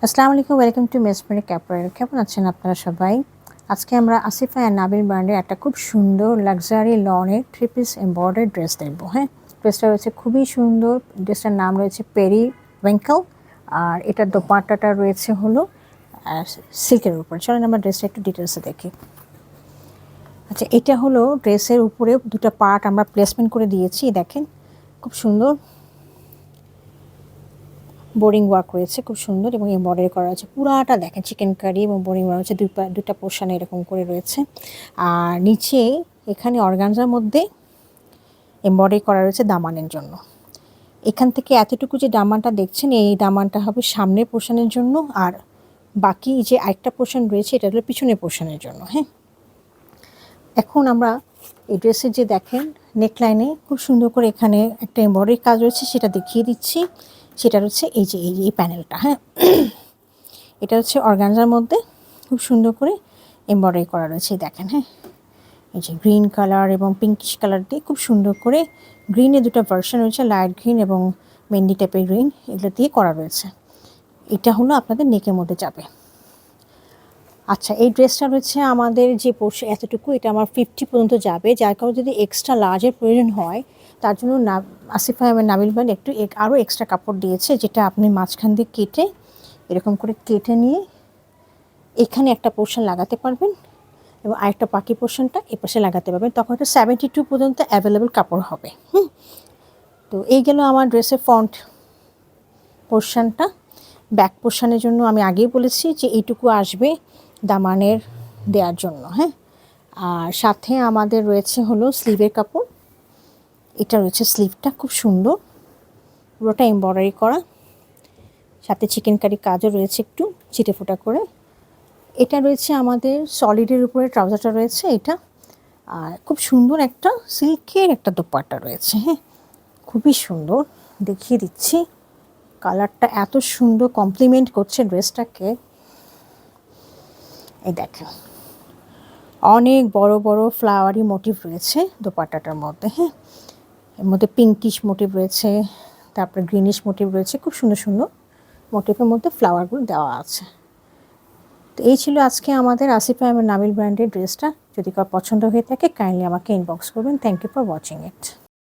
আসসালামু আলাইকুম, welcome to মেসমেরি ক্যাপওয়্যার। কেমন আছেন আপনারা সবাই? আজকে আমরা আসিফা অ্যান্ড নাবিল ব্র্যান্ডের একটা খুব সুন্দর লাক্সারি লনের 3 পিস এমব্রয়ডারি ড্রেস দেখবো। হ্যাঁ, ড্রেসটা রয়েছে খুবই সুন্দর। ড্রেসটার নাম রয়েছে পেরি ওয়েঙ্কেল, আর এটার দোপাট্টাটা রয়েছে হলো সিল্কের উপর। চলেন আমরা ড্রেসটা একটু ডিটেলসে দেখি। আচ্ছা, এটা হলো ড্রেসের উপরে দুটো পার্ট আমরা প্লেসমেন্ট করে দিয়েছি। দেখেন খুব সুন্দর বোরিং ওয়ার্ক রয়েছে, খুব সুন্দর, এবং এমব্রয়ডারি করা আছে পুরাটা। দেখেন চিকেন কারি এবং বোরিং ওয়ার্ক হচ্ছে দুটা পোর্শন এরকম করে রয়েছে। আর নিচে এখানে অর্গানজার মধ্যে এমব্রয়ডারি করা রয়েছে দামানের জন্য। এখান থেকে এতটুকু যে দামানটা দেখছেন, এই দামানটা হবে সামনের পোর্শনের জন্য, আর বাকি যে আরেকটা পোর্শন রয়েছে এটা হলো পিছনের পোর্শনের জন্য। হ্যাঁ, এখন আমরা এই ড্রেসের যে দেখেন নেকলাইনে খুব সুন্দর করে এখানে একটা এমব্রয়ডারি কাজ রয়েছে, সেটা দেখিয়ে দিচ্ছি। সেটা হচ্ছে এই প্যানেলটা। হ্যাঁ, এটা হচ্ছে অর্গানজার মধ্যে খুব সুন্দর করে এমব্রয়ডারি করা রয়েছে। দেখেন, হ্যাঁ, এই যে গ্রিন কালার এবং পিঙ্কিশ কালার দিয়ে খুব সুন্দর করে, গ্রিনের দুটো ভার্সন রয়েছে, লাইট গ্রিন এবং মেহেন্দি টাইপের গ্রিন, এগুলো দিয়ে করা রয়েছে। এটা হলো আপনাদের নেকের মধ্যে যাবে। আচ্ছা, এই ড্রেসটা রয়েছে আমাদের যে পোর্শন এতটুকু, এটা আমার 50 পর্যন্ত যাবে। যার কারণে যদি এক্সট্রা লার্জের প্রয়োজন হয়, তার জন্য আসিফা এবং নাবিল ব্র্যান্ড একটু আরও এক্সট্রা কাপড় দিয়েছে, যেটা আপনি মাঝখান দিয়ে কেটে এরকম করে কেটে নিয়ে এখানে একটা পোর্শন লাগাতে পারবেন এবং আরেকটা বাকি পোর্শনটা এ পাশে লাগাতে পারবেন। তখন এটা 72 পর্যন্ত অ্যাভেলেবেল কাপড় হবে। তো এই গেল আমার ড্রেসের ফ্রন্ট পোর্শনটা। ব্যাক পোর্শনের জন্য আমি আগেই বলেছি যে এইটুকু আসবে দামানের দেওয়ার জন্য। হ্যাঁ, আর সাথে আমাদের রয়েছে হলো স্লিভের কাপড়। এটা রয়েছে স্লিভটা, খুব সুন্দর, পুরোটা এমব্রয়ডারি করা, সাথে চিকেন কারি কাজও রয়েছে একটু ছিটে ফোটা করে। এটা রয়েছে আমাদের সলিডের উপরে ট্রাউজারটা রয়েছে এটা, আর খুব সুন্দর একটা সিল্কের একটা দোপাট্টা রয়েছে। হ্যাঁ, খুবই সুন্দর, দেখিয়ে দিচ্ছি। কালারটা এত সুন্দর কমপ্লিমেন্ট করছে ড্রেসটাকে। এই দেখেন অনেক বড় বড় ফ্লাওয়ারি মোটিভ রয়েছে দোপাট্টাটার মধ্যে। হ্যাঁ, এর মধ্যে পিঙ্কিশ মোটিভ রয়েছে, তারপরে গ্রিনিশ মোটিভ রয়েছে, খুব সুন্দর সুন্দর মোটিভের মধ্যে ফ্লাওয়ারগুলো দেওয়া আছে। তো এই ছিল আজকে আমাদের আসিফা এবং নাবিল ব্র্যান্ডের ড্রেসটা। যদি কারো পছন্দ হয়ে থাকে কাইন্ডলি আমাকে ইনবক্স করবেন। Thank you for watching it.